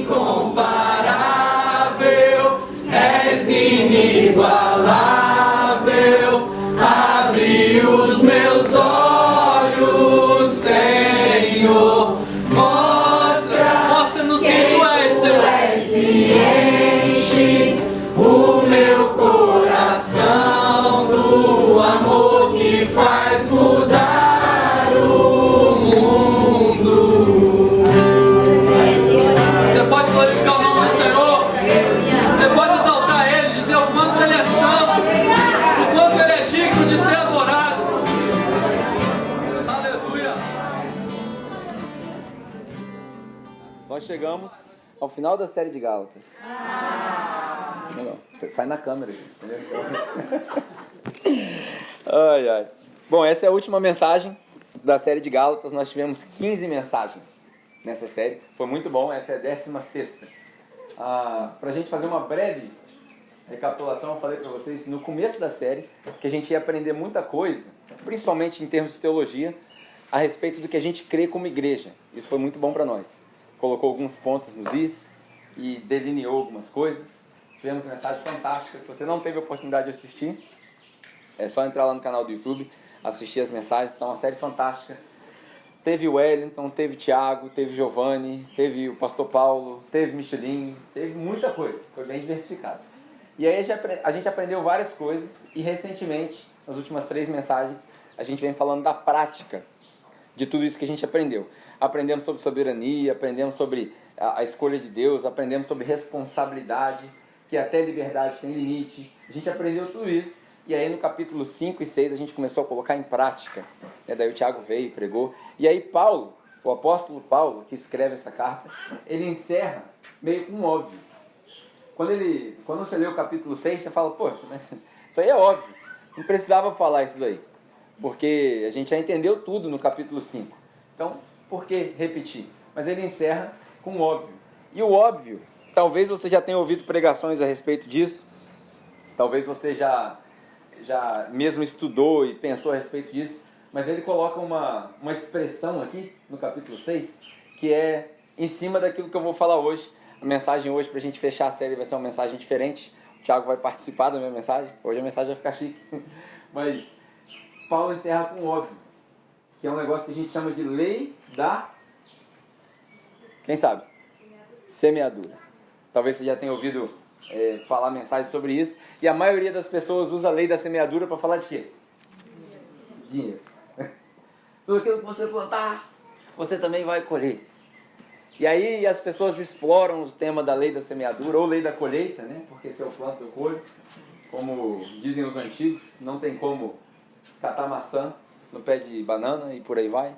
incomparável, és inigualável. Abre os meus olhos, Senhor. Mostra-nos quem tu és, Senhor. E enche o meu coração do amor que faz mudar o mundo. Você pode glorificar o nome do Senhor. Você pode exaltar Ele, dizer o quanto Ele é santo, o quanto Ele é digno de ser adorado. Aleluia. Nós chegamos ao final da série de Gálatas. Legal. Sai na câmera, entendeu? Ai, ai. Bom, essa é a última mensagem da série de Gálatas. Nós tivemos 15 mensagens nessa série. Foi muito bom, essa é a 16ª. Para a gente fazer uma breve recapitulação, eu falei para vocês no começo da série que a gente ia aprender muita coisa, principalmente em termos de teologia, a respeito do que a gente crê como igreja. Isso foi muito bom para nós. Colocou alguns pontos nos is e delineou algumas coisas. Tivemos mensagens fantásticas. Se você não teve a oportunidade de assistir, é só entrar lá no canal do YouTube, assistir as mensagens. Está uma série fantástica. Teve o Wellington, teve o Thiago, teve o Giovanni, teve o Pastor Paulo, teve Michelin, teve muita coisa. Foi bem diversificado. E aí a gente aprendeu várias coisas e recentemente, nas últimas 3 mensagens, a gente vem falando da prática de tudo isso que a gente aprendeu. Aprendemos sobre soberania, aprendemos sobre a escolha de Deus, aprendemos sobre responsabilidade, que até liberdade tem limite. A gente aprendeu tudo isso. E aí no capítulo 5 e 6 a gente começou a colocar em prática. Daí o Tiago veio e pregou. E aí Paulo, o apóstolo Paulo, que escreve essa carta, ele encerra meio com um óbvio. Quando você lê o capítulo 6, você fala, poxa, mas isso aí é óbvio. Não precisava falar isso daí. Porque a gente já entendeu tudo no capítulo 5. Então, por que repetir? Mas ele encerra com um óbvio. E o óbvio, talvez você já tenha ouvido pregações a respeito disso. Talvez você já mesmo estudou e pensou a respeito disso. Mas ele coloca uma expressão aqui no capítulo 6 que é em cima daquilo que eu vou falar hoje. A mensagem hoje, para a gente fechar a série, vai ser uma mensagem diferente. O Thiago vai participar da minha mensagem. Hoje a mensagem vai ficar chique. Mas Paulo encerra com um óbvio, que é um negócio que a gente chama de lei da... Quem sabe? Semeadura. Talvez você já tenha ouvido falar mensagens sobre isso. E a maioria das pessoas usa a lei da semeadura para falar de quê? Dinheiro. Tudo aquilo que você plantar, você também vai colher. E aí as pessoas exploram o tema da lei da semeadura ou lei da colheita, né? Porque se eu planto, eu colho. Como dizem os antigos, não tem como catar maçã no pé de banana e por aí vai.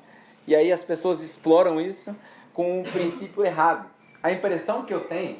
E aí as pessoas exploram isso com um princípio errado. A impressão que eu tenho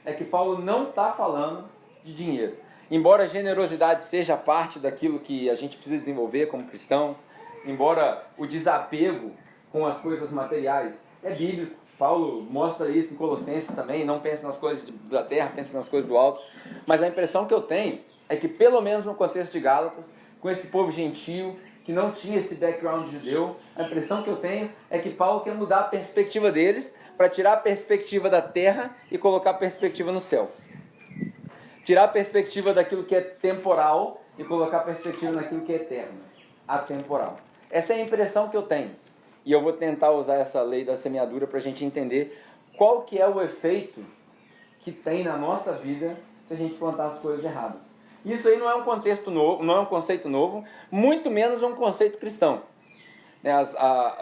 é que Paulo não está falando de dinheiro. Embora a generosidade seja parte daquilo que a gente precisa desenvolver como cristãos, embora o desapego com as coisas materiais é bíblico. Paulo mostra isso em Colossenses também, não pensa nas coisas da terra, pensa nas coisas do alto. Mas a impressão que eu tenho é que, pelo menos no contexto de Gálatas, com esse povo gentio, que não tinha esse background judeu, a impressão que eu tenho é que Paulo quer mudar a perspectiva deles para tirar a perspectiva da terra e colocar a perspectiva no céu. Tirar a perspectiva daquilo que é temporal e colocar a perspectiva naquilo que é eterno, atemporal. Essa é a impressão que eu tenho. E eu vou tentar usar essa lei da semeadura para a gente entender qual que é o efeito que tem na nossa vida se a gente plantar as coisas erradas. Isso aí não é um contexto novo, não é um conceito novo, muito menos um conceito cristão.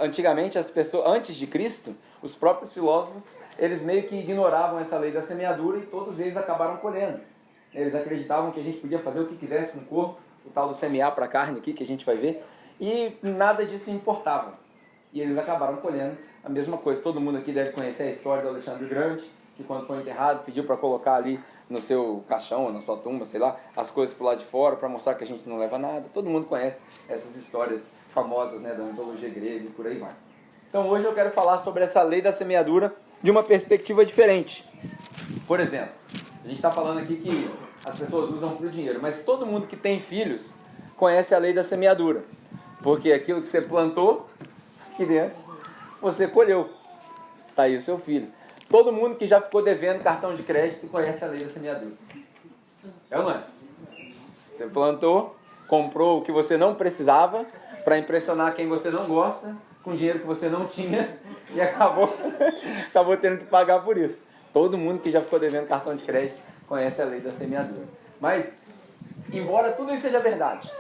Antigamente, as pessoas, antes de Cristo, os próprios filósofos, eles meio que ignoravam essa lei da semeadura e todos eles acabaram colhendo. Eles acreditavam que a gente podia fazer o que quisesse com o corpo, o tal do semear para a carne aqui, que a gente vai ver, e nada disso importava. E eles acabaram colhendo a mesma coisa. Todo mundo aqui deve conhecer a história do Alexandre o Grande, que quando foi enterrado pediu para colocar ali no seu caixão ou na sua tumba, sei lá, as coisas pro lado de fora para mostrar que a gente não leva nada. Todo mundo conhece essas histórias famosas, né, da mitologia grega e por aí vai. Então hoje eu quero falar sobre essa lei da semeadura de uma perspectiva diferente. Por exemplo, a gente está falando aqui que as pessoas usam para o dinheiro, mas todo mundo que tem filhos conhece a lei da semeadura, porque aquilo que você plantou aqui dentro, você colheu. Está aí o seu filho. Todo mundo que já ficou devendo cartão de crédito conhece a lei da semeadura. É ou não é? Você plantou, comprou o que você não precisava para impressionar quem você não gosta, com dinheiro que você não tinha, e acabou tendo que pagar por isso. Todo mundo que já ficou devendo cartão de crédito conhece a lei da semeadura. Mas, embora tudo isso seja verdade,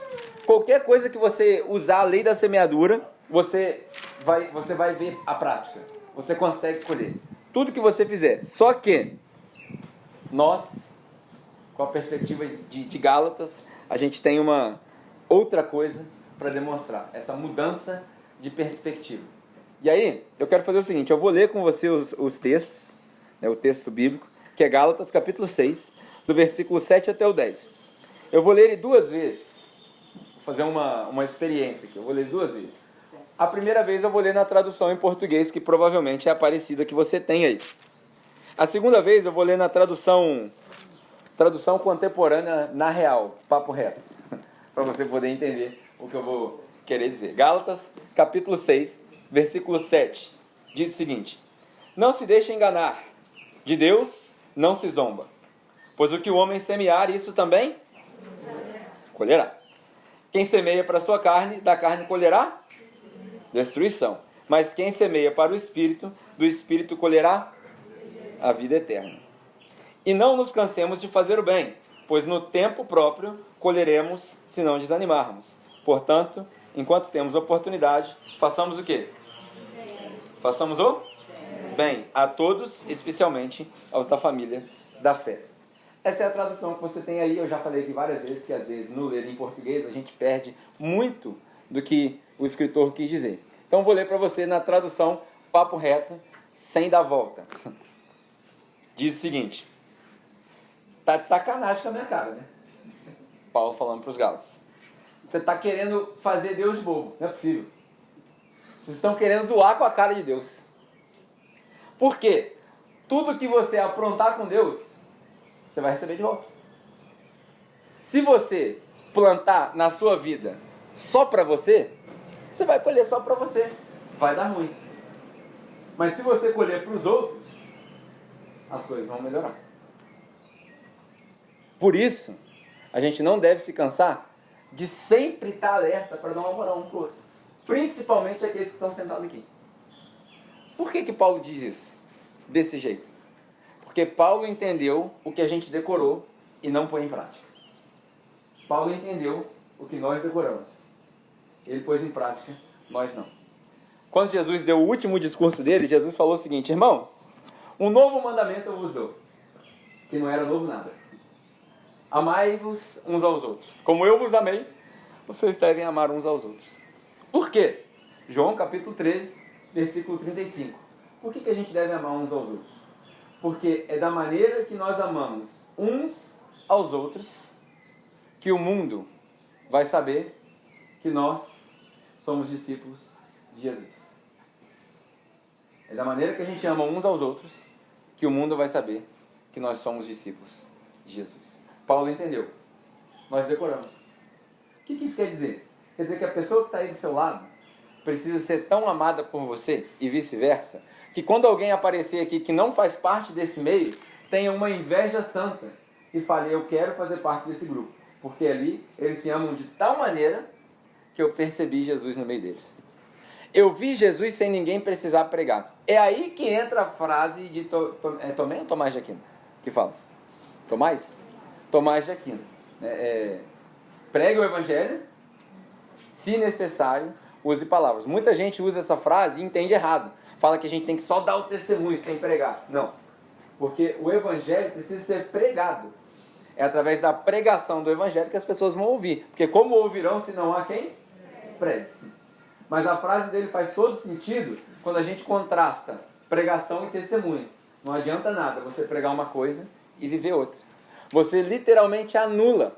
qualquer coisa que você usar a lei da semeadura, você vai ver a prática. Você consegue colher. Tudo que você fizer. Só que nós, com a perspectiva de Gálatas, a gente tem uma outra coisa para demonstrar. Essa mudança de perspectiva. E aí, eu quero fazer o seguinte. Eu vou ler com você os textos, né, o texto bíblico, que é Gálatas capítulo 6, do versículo 7 até o 10. Eu vou ler ele 2 vezes. Vou fazer uma experiência aqui. Eu vou ler 2 vezes. A primeira vez eu vou ler na tradução em português, que provavelmente é a parecida que você tem aí. A segunda vez eu vou ler na tradução contemporânea na real, papo reto, para você poder entender o que eu vou querer dizer. Gálatas, capítulo 6, versículo 7, diz o seguinte: Não se deixe enganar, de Deus não se zomba, pois o que o homem semear, isso também colherá. Quem semeia para a sua carne, da carne colherá destruição. Mas quem semeia para o Espírito, do Espírito colherá a vida eterna. E não nos cansemos de fazer o bem, pois no tempo próprio colheremos se não desanimarmos. Portanto, enquanto temos oportunidade, façamos o quê? Façamos o bem a todos, especialmente aos da família da fé. Essa é a tradução que você tem aí. Eu já falei aqui várias vezes que às vezes no ler em português a gente perde muito do que o escritor quis dizer. Então vou ler para você na tradução papo reto, sem dar volta. Diz o seguinte: tá de sacanagem com a minha cara, né? Paulo falando para os Gálatas. Você está querendo fazer Deus bobo, não é possível. Vocês estão querendo zoar com a cara de Deus. Por quê? Tudo que você aprontar com Deus, você vai receber de volta. Se você plantar na sua vida só para você, você vai colher só para você. Vai dar ruim. Mas se você colher para os outros, as coisas vão melhorar. Por isso, a gente não deve se cansar de sempre estar alerta para dar uma moral um para o outro. Principalmente aqueles que estão sentados aqui. Por que Paulo diz isso? Desse jeito. Porque Paulo entendeu o que a gente decorou e não põe em prática. Paulo entendeu o que nós decoramos. Ele pôs em prática, nós não. Quando Jesus deu o último discurso dele, Jesus falou o seguinte: irmãos, um novo mandamento eu vos dou, que não era novo nada. Amai-vos uns aos outros. Como eu vos amei, vocês devem amar uns aos outros. Por quê? João capítulo 13, versículo 35. Por que a gente deve amar uns aos outros? Porque é da maneira que nós amamos uns aos outros que o mundo vai saber que nós somos discípulos de Jesus. É da maneira que a gente ama uns aos outros que o mundo vai saber que nós somos discípulos de Jesus. Paulo entendeu. Nós decoramos. O que isso quer dizer? Quer dizer que a pessoa que está aí do seu lado precisa ser tão amada por você e vice-versa, que quando alguém aparecer aqui que não faz parte desse meio, tenha uma inveja santa e fale: eu quero fazer parte desse grupo. Porque ali eles se amam de tal maneira que eu percebi Jesus no meio deles. Eu vi Jesus sem ninguém precisar pregar. É aí que entra a frase de Tomé ou Tomás de Aquino? Que fala? Tomás? Tomás de Aquino. Pregue o evangelho, se necessário, use palavras. Muita gente usa essa frase e entende errado. Fala que a gente tem que só dar o testemunho sem pregar. Não. Porque o evangelho precisa ser pregado. É através da pregação do evangelho que as pessoas vão ouvir. Porque como ouvirão se não há quem pregue? Mas a frase dele faz todo sentido quando a gente contrasta pregação e testemunho. Não adianta nada você pregar uma coisa e viver outra. Você literalmente anula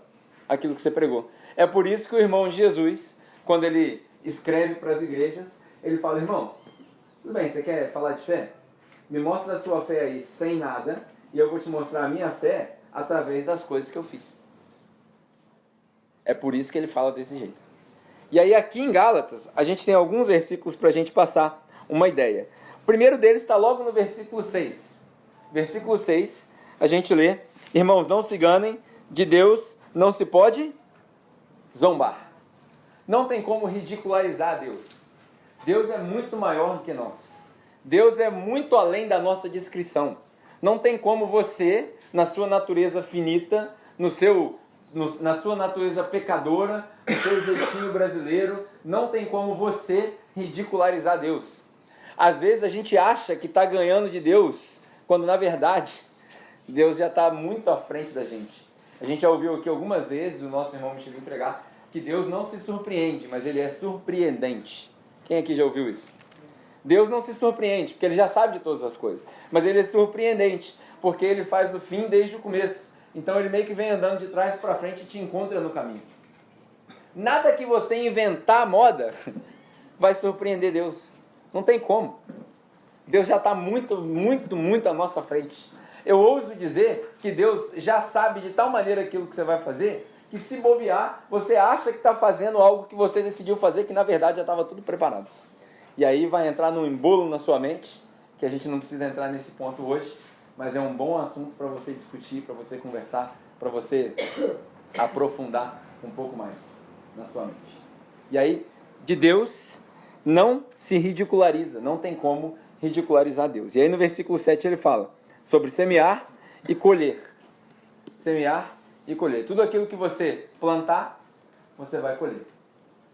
aquilo que você pregou. É por isso que o irmão de Jesus, quando ele escreve para as igrejas, ele fala: irmãos, tudo bem, você quer falar de fé? Me mostra a sua fé aí sem nada e eu vou te mostrar a minha fé através das coisas que eu fiz. É por isso que ele fala desse jeito. E aí aqui em Gálatas, a gente tem alguns versículos para a gente passar uma ideia. O primeiro deles está logo no versículo 6. versículo 6, a gente lê: irmãos, não se enganem, de Deus não se pode zombar. Não tem como ridicularizar Deus. Deus é muito maior do que nós. Deus é muito além da nossa descrição. Não tem como você, na sua natureza finita, na sua natureza pecadora, no seu jeitinho brasileiro, não tem como você ridicularizar Deus. Às vezes a gente acha que está ganhando de Deus, quando na verdade Deus já está muito à frente da gente. A gente já ouviu aqui algumas vezes o nosso irmão Michelin pregar que Deus não se surpreende, mas Ele é surpreendente. Quem aqui já ouviu isso? Deus não se surpreende, porque Ele já sabe de todas as coisas. Mas Ele é surpreendente, porque Ele faz o fim desde o começo. Então Ele meio que vem andando de trás para frente e te encontra no caminho. Nada que você inventar a moda vai surpreender Deus. Não tem como. Deus já está muito, muito, muito à nossa frente. Eu ouso dizer que Deus já sabe de tal maneira aquilo que você vai fazer, que se bobear, você acha que está fazendo algo que você decidiu fazer, que na verdade já estava tudo preparado. E aí vai entrar num embolo na sua mente, que a gente não precisa entrar nesse ponto hoje, mas é um bom assunto para você discutir, para você conversar, para você aprofundar um pouco mais na sua mente. E aí, de Deus não se ridiculariza, não tem como ridicularizar Deus. E aí no versículo 7 ele fala sobre semear e colher. Semear e colher. Tudo aquilo que você plantar, você vai colher.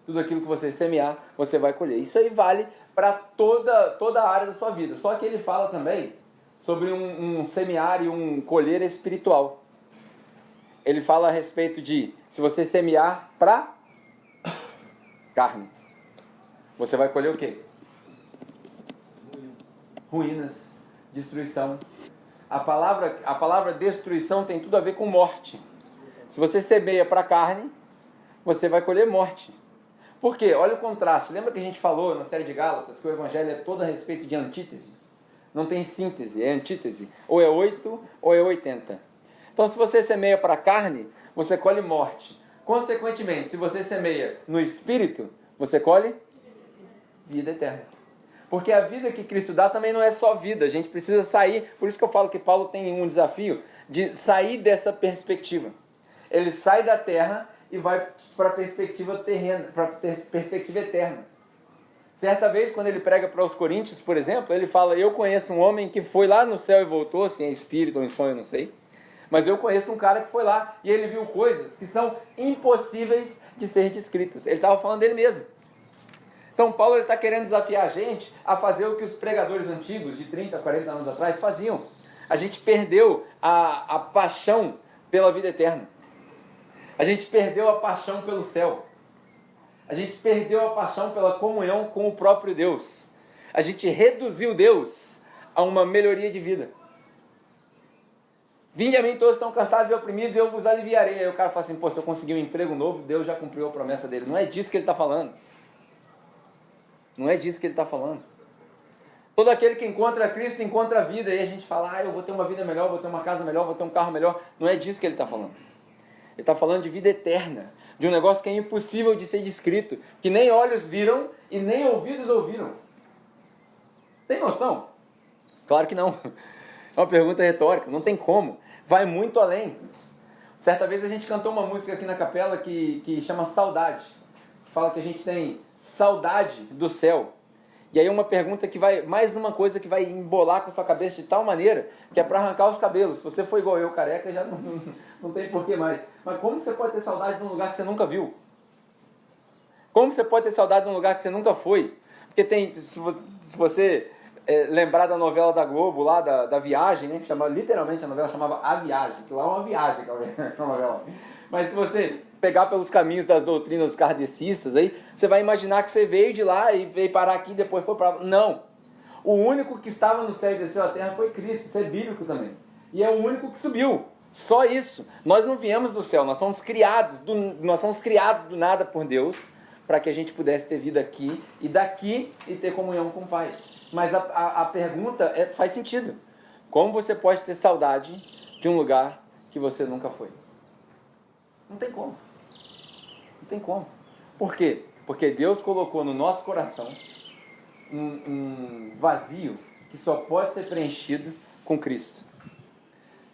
Tudo aquilo que você semear, você vai colher. Isso aí vale para toda a área da sua vida. Só que ele fala também sobre um semear e um colher espiritual. Ele fala a respeito de, se você semear para carne, você vai colher o quê? Ruínas, destruição. A palavra destruição tem tudo a ver com morte. Se você semeia para carne, você vai colher morte. Por quê? Olha o contraste. Lembra que a gente falou na série de Gálatas que o Evangelho é todo a respeito de antítese? Não tem síntese, é antítese. Ou é 8 ou é 80. Então, se você semeia para carne, você colhe morte. Consequentemente, se você semeia no Espírito, você colhe vida eterna. Porque a vida que Cristo dá também não é só vida. A gente precisa sair. Por isso que eu falo que Paulo tem um desafio de sair dessa perspectiva. Ele sai da terra e vai para a perspectiva terrena, para a perspectiva eterna. Certa vez, quando ele prega para os Coríntios, por exemplo, ele fala: eu conheço um homem que foi lá no céu e voltou, se em espírito ou em sonho, eu não sei. Mas eu conheço um cara que foi lá e ele viu coisas que são impossíveis de ser descritas. Ele estava falando dele mesmo. Então Paulo está querendo desafiar a gente a fazer o que os pregadores antigos, de 30, 40 anos atrás, faziam. A gente perdeu a paixão pela vida eterna. A gente perdeu a paixão pelo céu. A gente perdeu a paixão pela comunhão com o próprio Deus. A gente reduziu Deus a uma melhoria de vida. Vinde a mim todos estão cansados e oprimidos e eu vos aliviarei. Aí o cara fala assim: pô, se eu conseguir um emprego novo, Deus já cumpriu a promessa dele. Não é disso que ele está falando. Não é disso que ele está falando. Todo aquele que encontra Cristo encontra a vida. E a gente fala: eu vou ter uma vida melhor, vou ter uma casa melhor, vou ter um carro melhor. Não é disso que ele está falando. Ele está falando de vida eterna. De um negócio que é impossível de ser descrito. Que nem olhos viram e nem ouvidos ouviram. Tem noção? Claro que não. É uma pergunta retórica. Não tem como. Vai muito além. Certa vez a gente cantou uma música aqui na capela que chama Saudade. Que fala que a gente tem saudade do céu. E aí uma pergunta que vai, mais uma coisa que vai embolar com a sua cabeça de tal maneira, que é para arrancar os cabelos. Se você for igual eu, careca, já não tem porquê mais. Mas como você pode ter saudade de um lugar que você nunca viu? Como você pode ter saudade de um lugar que você nunca foi? Porque tem, se você lembrar da novela da Globo, lá da Viagem, né, que chamava, literalmente a novela chamava A Viagem, que lá é uma viagem aquela novela. Mas se você pegar pelos caminhos das doutrinas kardecistas, aí, você vai imaginar que você veio de lá e veio parar aqui e depois foi para... Não. O único que estava no céu e desceu à terra foi Cristo. Isso é bíblico também. E é o único que subiu. Só isso. Nós não viemos do céu. Nós somos criados do nada por Deus para que a gente pudesse ter vida aqui e daqui e ter comunhão com o Pai. Mas a pergunta faz sentido. Como você pode ter saudade de um lugar que você nunca foi? Não tem como. Não tem como. Por quê? Porque Deus colocou no nosso coração um vazio que só pode ser preenchido com Cristo.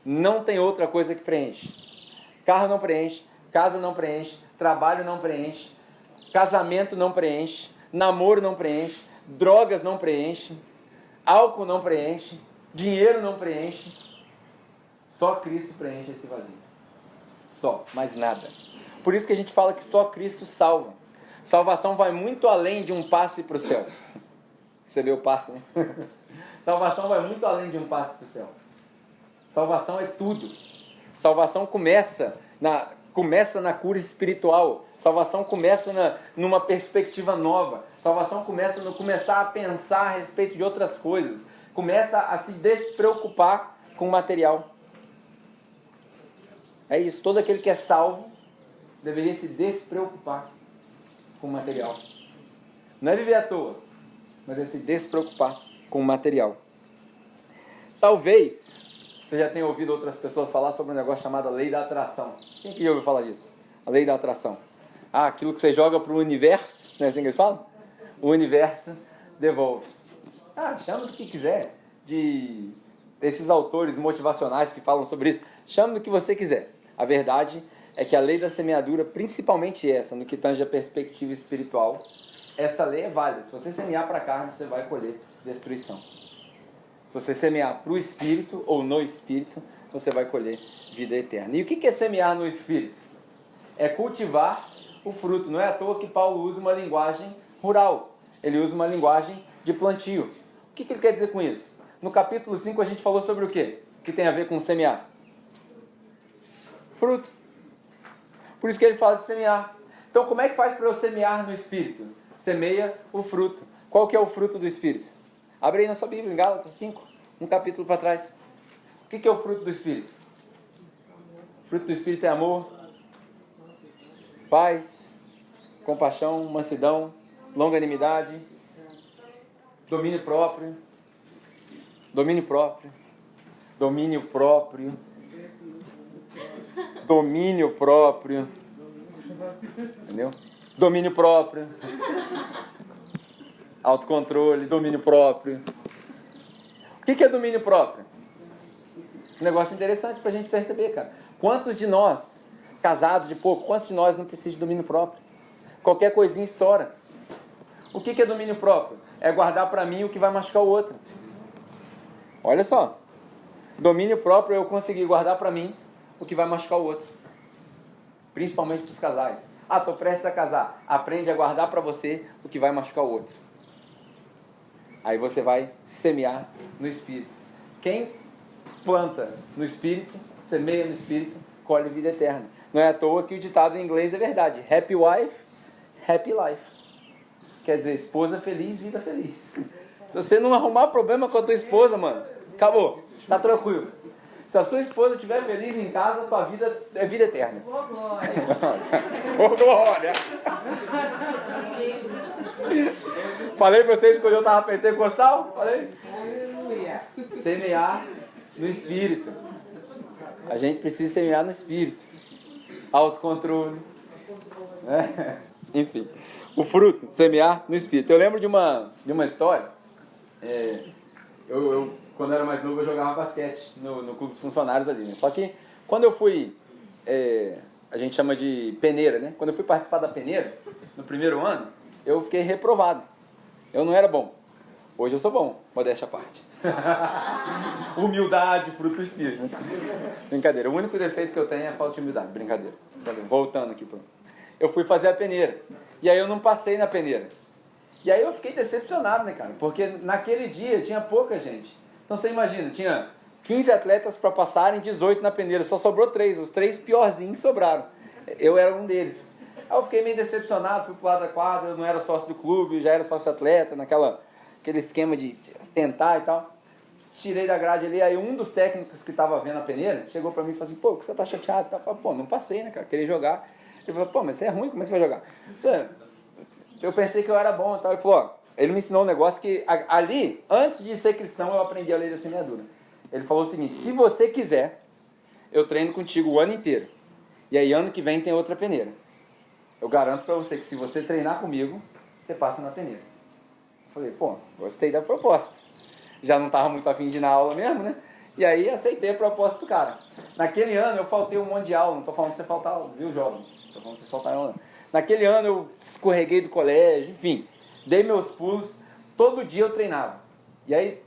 Não tem outra coisa que preenche. Carro não preenche, casa não preenche, trabalho não preenche, casamento não preenche, namoro não preenche, drogas não preenche, álcool não preenche, dinheiro não preenche. Só Cristo preenche esse vazio. Só, mais nada. Por isso que a gente fala que só Cristo salva. Salvação vai muito além de um passe para o céu. Você vê o passe, né? Salvação vai muito além de um passe para o céu. Salvação é tudo. Salvação começa na cura espiritual. Salvação começa numa perspectiva nova. Salvação começa no começar a pensar a respeito de outras coisas. Começa a se despreocupar com o material. É isso. Todo aquele que é salvo deveria se despreocupar com o material. Não é viver à toa, mas é se despreocupar com o material. Talvez você já tenha ouvido outras pessoas falar sobre um negócio chamado lei da atração. Quem que já ouviu falar disso? A lei da atração. Aquilo que você joga para o universo, não é assim que eles falam? O universo devolve. Chama do que quiser. De esses autores motivacionais que falam sobre isso. Chama do que você quiser. A verdade é que a lei da semeadura, principalmente essa, no que tange a perspectiva espiritual, essa lei é válida. Se você semear para a carne, você vai colher destruição. Se você semear para o Espírito ou no Espírito, você vai colher vida eterna. E o que é semear no Espírito? É cultivar o fruto. Não é à toa que Paulo usa uma linguagem rural. Ele usa uma linguagem de plantio. O que ele quer dizer com isso? No capítulo 5 a gente falou sobre o quê? O que tem a ver com semear? Fruto. Por isso que ele fala de semear. Então como é que faz para eu semear no Espírito? Semeia o fruto. Qual que é o fruto do Espírito? Abre aí na sua Bíblia, em Gálatas 5, um capítulo para trás. O que é o fruto do Espírito? O fruto do Espírito é amor, paz, compaixão, mansidão, longanimidade, domínio próprio, domínio próprio, domínio próprio, domínio próprio, entendeu? Domínio próprio, autocontrole, domínio próprio. O que é domínio próprio? Um negócio interessante para a gente perceber, cara. Quantos de nós, casados de pouco, quantos de nós não precisam de domínio próprio? Qualquer coisinha estoura. O que é domínio próprio? É guardar para mim o que vai machucar o outro. Olha só. Domínio próprio é eu conseguir guardar para mim o que vai machucar o outro. Principalmente para os casais. Estou prestes a casar. Aprende a guardar para você o que vai machucar o outro. Aí você vai semear no Espírito. Quem planta no Espírito, semeia no Espírito, colhe vida eterna. Não é à toa que o ditado em inglês é verdade. Happy wife, happy life. Quer dizer, esposa feliz, vida feliz. Se você não arrumar problema com a tua esposa, mano, acabou. Tá tranquilo. Se a sua esposa estiver feliz em casa, a tua vida é vida eterna. Ô, glória! Ô, glória! Falei pra vocês quando eu estava pentecostal? Falei? Aleluia! Semear no Espírito. A gente precisa semear no Espírito. Autocontrole. Né? Enfim. O fruto, semear no Espírito. Eu lembro de uma história. Quando eu era mais novo, eu jogava basquete no clube dos funcionários ali. Né? Só que quando eu fui, a gente chama de peneira, né? Quando eu fui participar da peneira, no primeiro ano, eu fiquei reprovado. Eu não era bom. Hoje eu sou bom, modéstia à parte. Humildade, fruto do Espírito. Né? Brincadeira. O único defeito que eu tenho é a falta de humildade. Brincadeira. Voltando aqui. Eu fui fazer a peneira. E aí eu não passei na peneira. E aí eu fiquei decepcionado, né, cara? Porque naquele dia tinha pouca gente. Então você imagina, tinha 15 atletas para passarem, 18 na peneira. Só sobrou 3. Os 3 piorzinhos sobraram. Eu era um deles. Aí eu fiquei meio decepcionado, fui pro lado da quadra, eu não era sócio do clube, já era sócio atleta, aquele esquema de tentar e tal. Tirei da grade ali, aí um dos técnicos que estava vendo a peneira chegou pra mim e falou assim, pô, que você tá chateado? Eu falei, pô, não passei, né, cara, queria jogar. Ele falou, pô, mas você é ruim, como é que você vai jogar? Eu pensei que eu era bom e tal. Ele falou, ó, ele me ensinou um negócio que ali, antes de ser cristão, eu aprendi a lei da semeadura. Ele falou o seguinte, se você quiser, eu treino contigo o ano inteiro. E aí ano que vem tem outra peneira. Eu garanto pra você que se você treinar comigo, você passa na peneira. Eu falei, pô, gostei da proposta. Já não estava muito afim de ir na aula mesmo, né? E aí aceitei a proposta do cara. Naquele ano eu faltei um monte de aula, não estou falando que você faltar aula, viu, jovens? Estou falando que você faltar aula. Naquele ano eu escorreguei do colégio, enfim, dei meus pulos, todo dia eu treinava. E aí,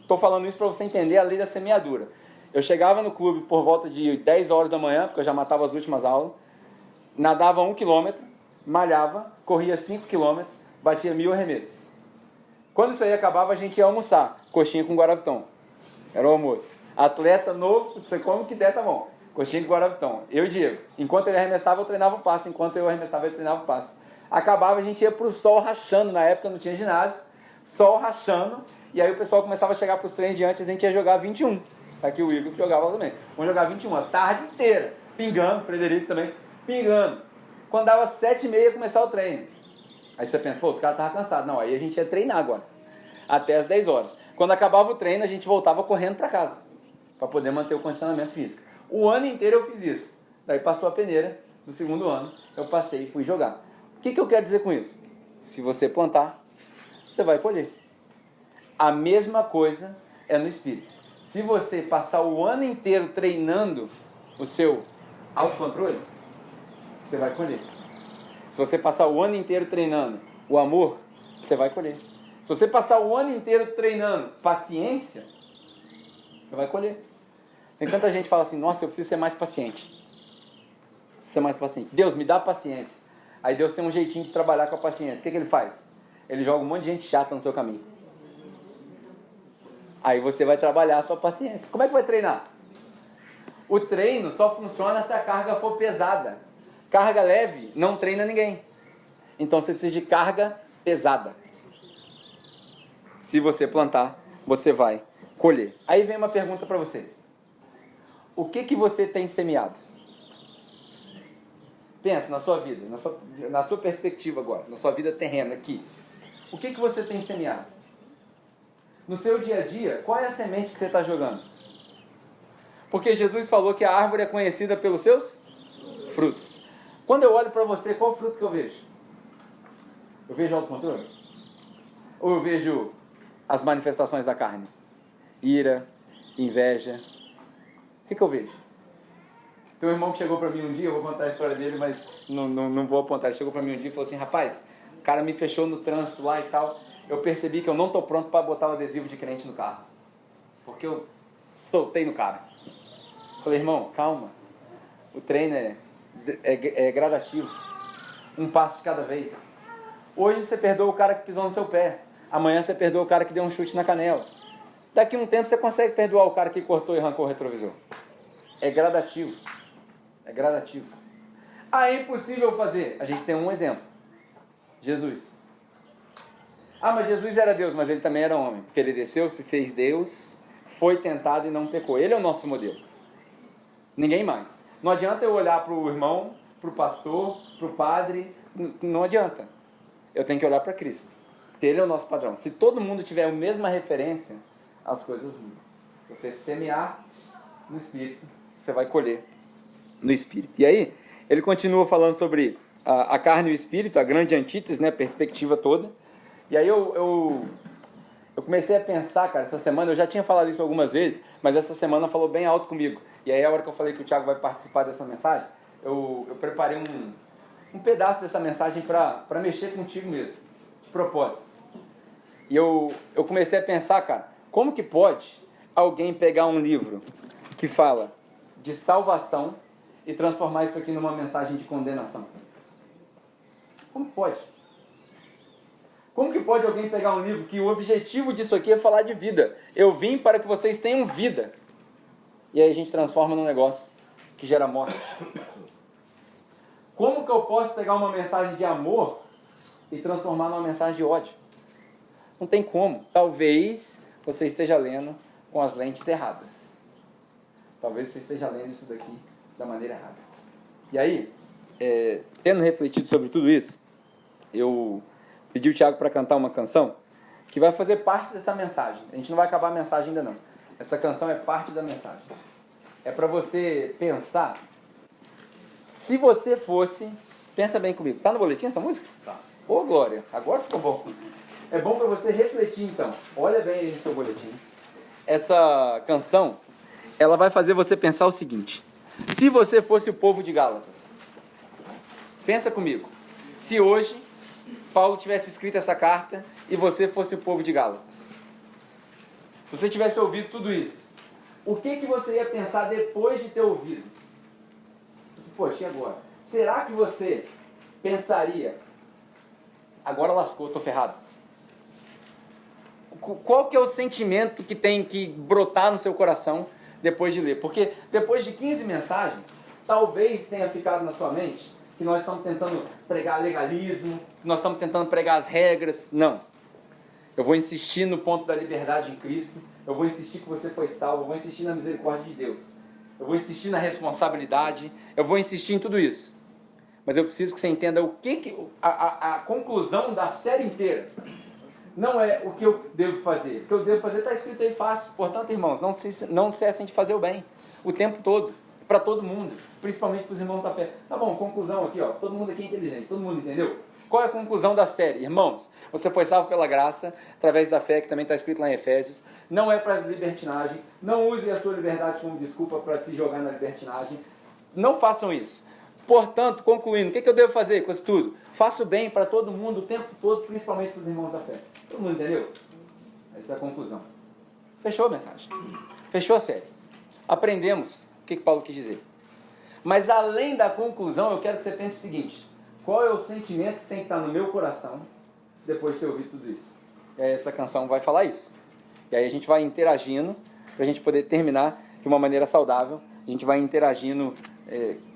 estou falando isso para você entender a lei da semeadura. Eu chegava no clube por volta de 10 horas da manhã, porque eu já matava as últimas aulas, nadava 1 quilômetro, malhava, corria 5 quilômetros, batia 1000 arremessos. Quando isso aí acabava, a gente ia almoçar, coxinha com guaravitão. Era o almoço. Atleta novo, você come o que der, tá bom. Coxinha com guaravitão. Eu e Diego. Enquanto ele arremessava, eu treinava o passe. Enquanto eu arremessava, ele treinava o passe. Acabava, a gente ia pro sol rachando. Na época não tinha ginásio. Sol rachando. E aí o pessoal começava a chegar pros treinos de antes, a gente ia jogar 21. Tá aqui o Igor que jogava lá também. Vamos jogar 21 a tarde inteira. Pingando, Frederico também. Pingando. Quando dava 7h30 ia começar o treino. Aí você pensa, pô, os caras estavam cansados. Não, aí a gente ia treinar agora. Até as 10 horas. Quando acabava o treino, a gente voltava correndo para casa. Para poder manter o condicionamento físico. O ano inteiro eu fiz isso. Daí passou a peneira do segundo ano. Eu passei e fui jogar. O que eu quero dizer com isso? Se você plantar, você vai colher. A mesma coisa é no espírito. Se você passar o ano inteiro treinando o seu autocontrole, você vai colher. Se você passar o ano inteiro treinando o amor, você vai colher. Se você passar o ano inteiro treinando paciência, você vai colher. Tem tanta gente que fala assim, nossa, eu preciso ser mais paciente. Preciso ser mais paciente. Deus, me dá paciência. Aí Deus tem um jeitinho de trabalhar com a paciência. O que ele faz? Ele joga um monte de gente chata no seu caminho. Aí você vai trabalhar a sua paciência. Como é que vai treinar? O treino só funciona se a carga for pesada. Carga leve não treina ninguém. Então você precisa de carga pesada. Se você plantar, você vai colher. Aí vem uma pergunta para você. O que você tem semeado? Pensa na sua vida, na sua perspectiva agora, na sua vida terrena aqui. O que você tem semeado? No seu dia a dia, qual é a semente que você está jogando? Porque Jesus falou que a árvore é conhecida pelos seus frutos. Quando eu olho para você, qual fruto que eu vejo? Eu vejo autocontrole? Ou eu vejo as manifestações da carne? Ira, inveja. O que eu vejo? Tem um irmão que chegou para mim um dia, eu vou contar a história dele, mas não vou apontar. Ele chegou para mim um dia e falou assim, rapaz, o cara me fechou no trânsito lá e tal. Eu percebi que eu não estou pronto para botar o adesivo de crente no carro. Porque eu soltei no cara. Falei, irmão, calma. O treino é gradativo. Um passo de cada vez. Hoje você perdoa o cara que pisou no seu pé. Amanhã você perdoa o cara que deu um chute na canela. Daqui a um tempo você consegue perdoar o cara que cortou e arrancou o retrovisor. É gradativo. É gradativo. Ah, é impossível fazer. A gente tem um exemplo. Jesus. Ah, mas Jesus era Deus, mas ele também era homem. Porque ele desceu, se fez Deus, foi tentado e não pecou. Ele é o nosso modelo. Ninguém mais. Não adianta eu olhar para o irmão, para o pastor, para o padre. Não adianta. Eu tenho que olhar para Cristo. Porque ele é o nosso padrão. Se todo mundo tiver a mesma referência, as coisas mudam. Você semear no Espírito, você vai colher no Espírito. E aí, ele continua falando sobre a carne e o Espírito, a grande antítese, né, a perspectiva toda. E aí eu comecei a pensar, cara, essa semana, eu já tinha falado isso algumas vezes, mas essa semana falou bem alto comigo. E aí a hora que eu falei que o Thiago vai participar dessa mensagem, eu preparei um pedaço dessa mensagem para mexer contigo mesmo, de propósito. E eu comecei a pensar, cara, como que pode alguém pegar um livro que fala de salvação e transformar isso aqui numa mensagem de condenação? Como pode? Como que pode alguém pegar um livro que o objetivo disso aqui é falar de vida? Eu vim para que vocês tenham vida. E aí a gente transforma num negócio que gera morte. Como que eu posso pegar uma mensagem de amor e transformar numa mensagem de ódio? Não tem como. Talvez você esteja lendo com as lentes erradas. Talvez você esteja lendo isso daqui da maneira errada. E aí, tendo refletido sobre tudo isso, eu pedi o Thiago para cantar uma canção que vai fazer parte dessa mensagem. A gente não vai acabar a mensagem ainda não. Essa canção é parte da mensagem. É para você pensar. Se você fosse... Pensa bem comigo. Tá no boletim essa música? Tá. Ô, Glória, agora ficou bom. É bom para você refletir então. Olha bem aí no seu boletim. Essa canção ela vai fazer você pensar o seguinte: se você fosse o povo de Gálatas, pensa comigo, se hoje Paulo tivesse escrito essa carta e você fosse o povo de Gálatas, se você tivesse ouvido tudo isso, o que você ia pensar depois de ter ouvido? Poxa, e agora? Será que você pensaria, agora lascou, estou ferrado? Qual que é o sentimento que tem que brotar no seu coração depois de ler? Porque depois de 15 mensagens, talvez tenha ficado na sua mente que nós estamos tentando pregar legalismo, que nós estamos tentando pregar as regras. Não. Eu vou insistir no ponto da liberdade em Cristo, eu vou insistir que você foi salvo, eu vou insistir na misericórdia de Deus, eu vou insistir na responsabilidade, eu vou insistir em tudo isso. Mas eu preciso que você entenda o que a conclusão da série inteira não é o que eu devo fazer. O que eu devo fazer está escrito aí fácil. Portanto, irmãos, não cessem de fazer o bem o tempo todo, para todo mundo, principalmente para os irmãos da fé. Tá bom, conclusão aqui, ó. Todo mundo aqui é inteligente, todo mundo entendeu? Qual é a conclusão da série? Irmãos, você foi salvo pela graça, através da fé, que também está escrito lá em Efésios. Não é para libertinagem. Não use a sua liberdade como desculpa para se jogar na libertinagem. Não façam isso. Portanto, concluindo, o que eu devo fazer com isso tudo? Faça o bem para todo mundo o tempo todo, principalmente para os irmãos da fé. Todo mundo entendeu? Essa é a conclusão. Fechou a mensagem. Fechou a série. Aprendemos o que Paulo quis dizer. Mas além da conclusão, eu quero que você pense o seguinte: qual é o sentimento que tem que estar no meu coração depois de ter ouvido tudo isso? E aí essa canção vai falar isso. E aí a gente vai interagindo, para a gente poder terminar de uma maneira saudável. A gente vai interagindo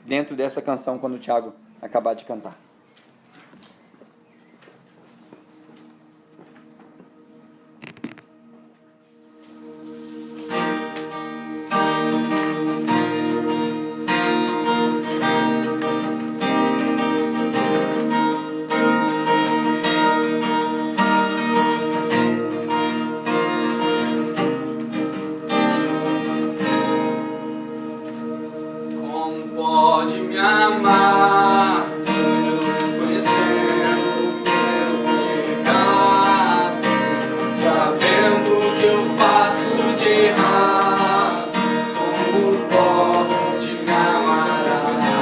dentro dessa canção quando o Thiago acabar de cantar. Pode me amar, Deus conhecendo meu pecado, sabendo que eu faço de errado. Como pode me amar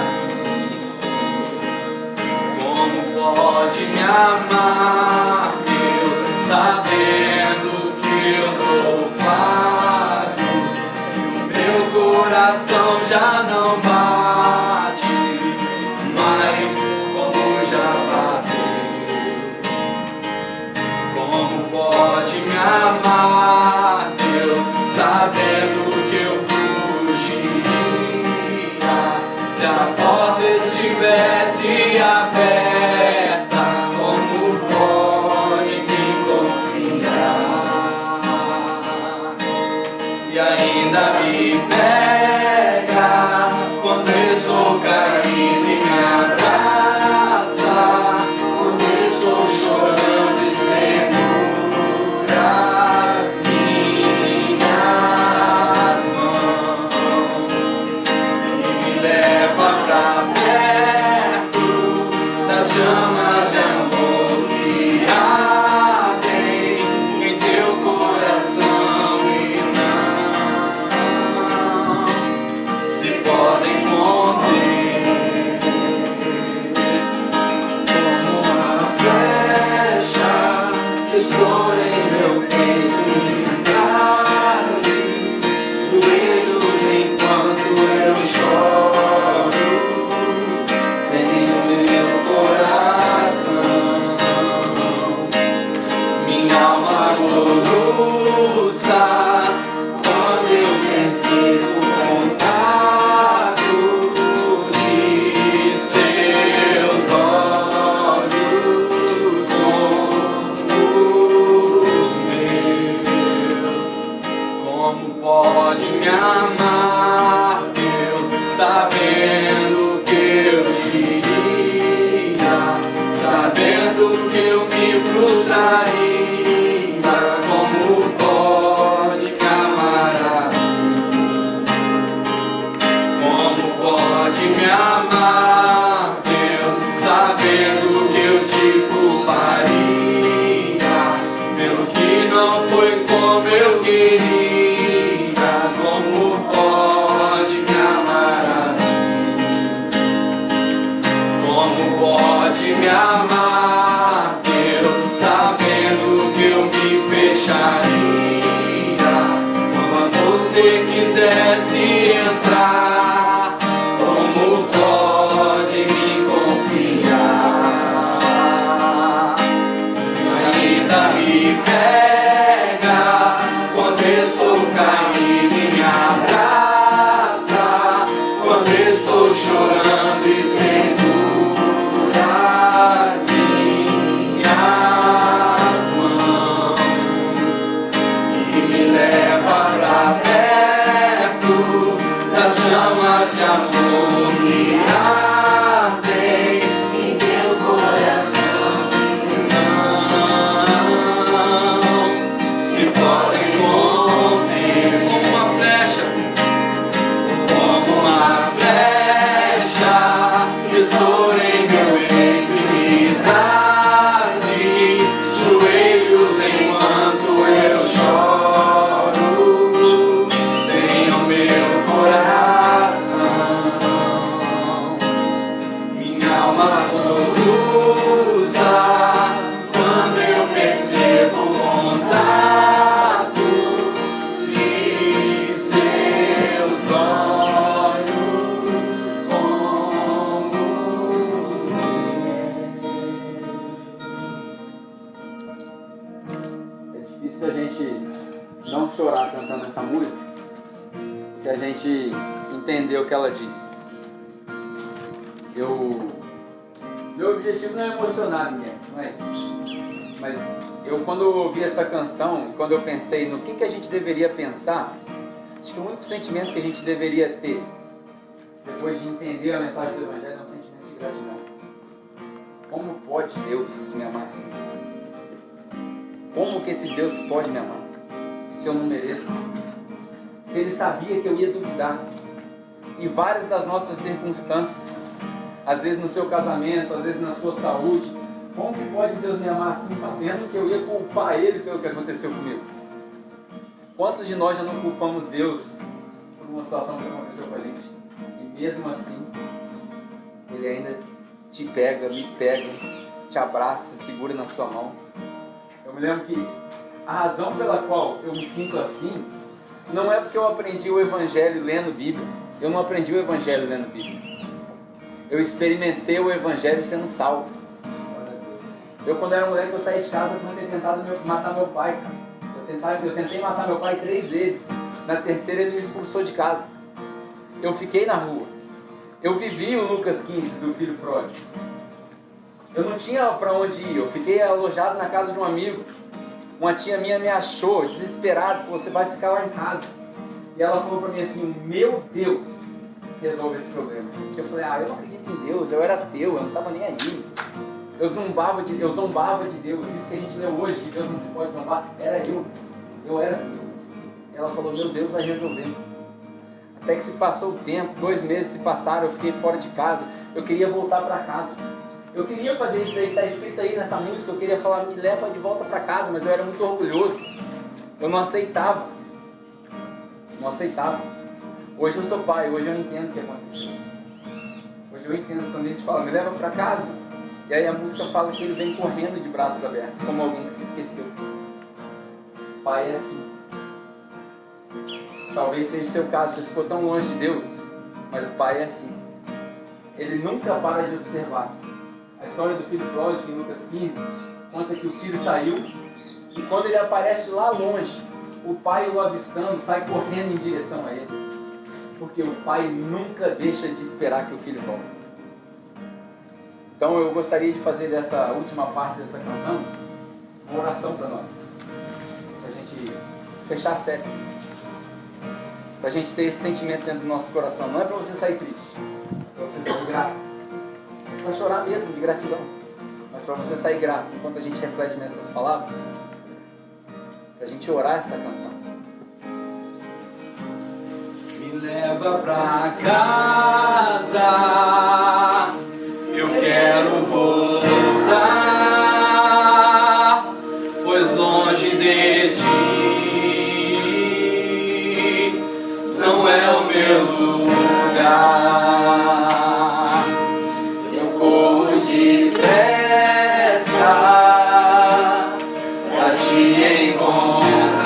assim? Como pode me amar, Deus, sabendo que eu sou falho e o meu coração já não bate. Amar Deus, sabendo que eu fugiria se a porta estivesse aberta. Como pode me confiar e ainda me pega quando estou caído e me abraça, quando estou chorando e sem chamas de amor que ardem em teu coração e não se podem conter. Como uma flecha que estoura em meu peito de carne, doendo enquanto eu choro. Soluça quando eu percebo o contato de seus olhos com os meus. Como pode me amar, Deus, sabendo que eu diria, sabendo que eu me frustraria? Me amar, Deus, sabendo que eu te culparia pelo que não foi como eu queria. Como pode quisesse entrar, como pode me confiar? Ainda me pega quando estou caído e me abraça, quando estou chorando e segura as minhas mãos e me leva pra perto das chamas de amor que ardem em meu coração. Não se podem conter como uma flecha, que estoura em meu intimidade, joelhos enquanto eu choro, tenho meu coração, minha alma soluça quando eu percebo o contato de seus olhos como os É difícil a gente não chorar cantando essa música se a gente entender o que ela diz. Meu objetivo não é emocionar ninguém, não é isso. Mas quando eu ouvi essa canção, quando eu pensei no que a gente deveria pensar, acho que o único sentimento que a gente deveria ter depois de entender a mensagem do Evangelho é um sentimento de gratidão. Como pode Deus me amar assim? Como que esse Deus pode me amar se eu não mereço? Se Ele sabia que eu ia duvidar em várias das nossas circunstâncias, às vezes no seu casamento, às vezes na sua saúde, como que pode Deus me amar assim, sabendo que eu ia culpar Ele pelo que aconteceu comigo? Quantos de nós já não culpamos Deus por uma situação que aconteceu com a gente? E mesmo assim, Ele ainda te pega, me pega, te abraça, segura na sua mão. Eu me lembro que a razão pela qual eu me sinto assim não é porque eu aprendi o Evangelho lendo Bíblia. Eu não aprendi o Evangelho lendo Bíblia. Eu experimentei o Evangelho sendo salvo. Eu, quando era moleque, eu saí de casa por ter tentado matar meu pai, cara. Eu tentei matar meu pai 3 vezes. Na terceira ele me expulsou de casa. Eu fiquei na rua. Eu vivi o Lucas 15 do filho pródigo. Eu não tinha para onde ir. Eu fiquei alojado na casa de um amigo. Uma tia minha me achou desesperado, falou: você vai ficar lá em casa. E ela falou para mim assim: meu Deus, resolve esse problema. Eu falei: eu não acredito em Deus, eu era ateu, eu não estava nem aí. Eu zombava de Deus. Isso que a gente leu hoje, que Deus não se pode zombar, era eu. Eu era assim. E ela falou: meu Deus vai resolver. Até que se passou o tempo, 2 meses se passaram, eu fiquei fora de casa. Eu queria voltar para casa. Eu queria fazer isso daí que está escrito aí nessa música. Eu queria falar: me leva de volta para casa. Mas eu era muito orgulhoso. Eu não aceitava. Hoje eu sou pai, hoje eu entendo o que aconteceu. Hoje eu entendo quando a gente fala: me leva para casa. E aí a música fala que ele vem correndo de braços abertos, como alguém que se esqueceu. Pai é assim. Talvez seja o seu caso, você ficou tão longe de Deus, mas o pai é assim. Ele nunca para de observar. A história do filho pródigo em Lucas 15 conta que o filho saiu e quando ele aparece lá longe, o pai o avistando sai correndo em direção a ele. Porque o pai nunca deixa de esperar que o filho volte. Então eu gostaria de fazer dessa última parte dessa canção uma oração para nós. Para a gente fechar a série. Para a gente ter esse sentimento dentro do nosso coração. Não é para você sair triste, é para você sair grato. Para chorar mesmo de gratidão. Mas para você sair grato enquanto a gente reflete nessas palavras. Para a gente orar essa canção. Me leva pra casa, eu quero voltar, pois longe de ti não é o meu lugar. Eu corro depressa pra te encontrar,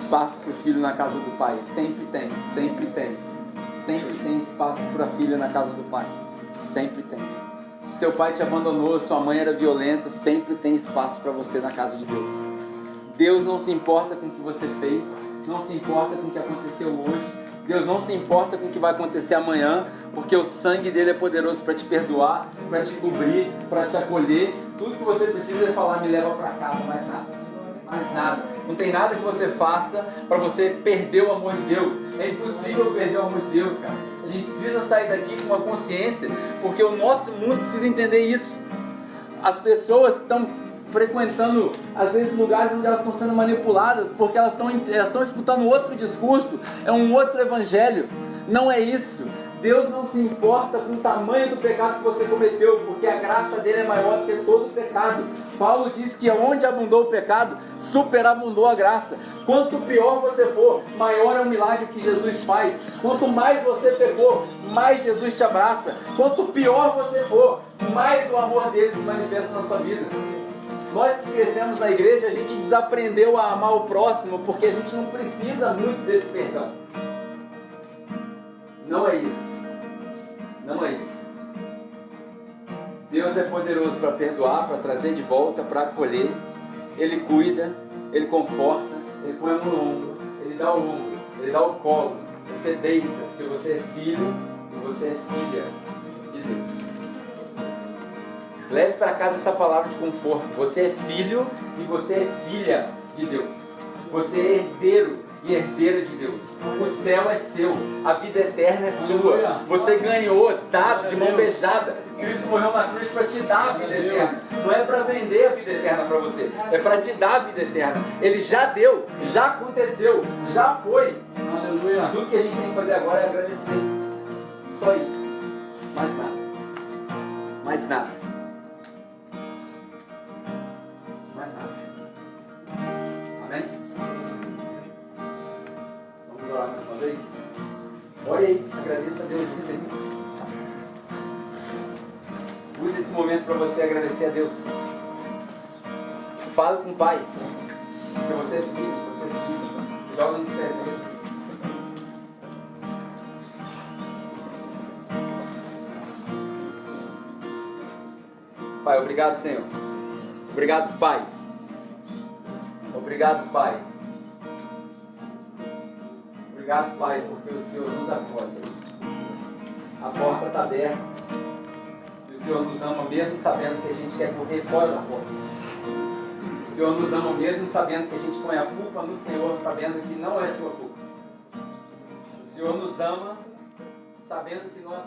espaço para o filho na casa do pai. Sempre tem, sempre tem. Sempre tem espaço para a filha na casa do pai. Sempre tem. Se seu pai te abandonou, sua mãe era violenta, sempre tem espaço para você na casa de Deus. Deus não se importa com o que você fez, não se importa com o que aconteceu hoje. Deus não se importa com o que vai acontecer amanhã, porque o sangue dele é poderoso para te perdoar, para te cobrir, para te acolher. Tudo que você precisa é falar: me leva para casa, mais nada. Mais nada. Não tem nada que você faça para você perder o amor de Deus. É impossível perder o amor de Deus, cara. A gente precisa sair daqui com uma consciência, porque o nosso mundo precisa entender isso. As pessoas que estão frequentando, às vezes, lugares onde elas estão sendo manipuladas, porque elas estão escutando outro discurso, é um outro evangelho. Não é isso. Deus não se importa com o tamanho do pecado que você cometeu, porque a graça dele é maior do que todo o pecado. Paulo diz que onde abundou o pecado, superabundou a graça. Quanto pior você for, maior é o milagre que Jesus faz. Quanto mais você pecou, mais Jesus te abraça. Quanto pior você for, mais o amor dele se manifesta na sua vida. Nós que crescemos na igreja, a gente desaprendeu a amar o próximo, porque a gente não precisa muito desse perdão. Não é isso. Não é isso. Deus é poderoso para perdoar, para trazer de volta, para acolher. Ele cuida, Ele conforta, Ele põe a mão no ombro, Ele dá o ombro, Ele dá o colo. Você deita, porque você é filho e você é filha de Deus. Leve para casa essa palavra de conforto. Você é filho e você é filha de Deus. Você é herdeiro e herdeira de Deus. O céu é seu, a vida eterna é sua. Você ganhou, dado, de mão beijada. Cristo morreu na cruz para te dar a vida eterna. Não é para vender a vida eterna para você, é para te dar a vida eterna. Ele já deu, já aconteceu, já foi. Aleluia. Tudo que a gente tem que fazer agora é agradecer. Só isso. Mais nada. Mais nada. Mais nada. Amém? Vamos orar mais uma vez? Ore aí, agradeça a Deus você. Use esse momento para você agradecer a Deus. Fala com o Pai. Porque você é filho, você é filho. Se joga de pé mesmo. Pai, obrigado, Senhor. Obrigado, Pai. Obrigado, Pai. Obrigado, Pai, porque o Senhor nos acolhe. A porta está aberta. E o Senhor nos ama mesmo sabendo que a gente quer correr fora da porta. O Senhor nos ama mesmo sabendo que a gente põe a culpa no Senhor, sabendo que não é sua culpa. O Senhor nos ama sabendo que nós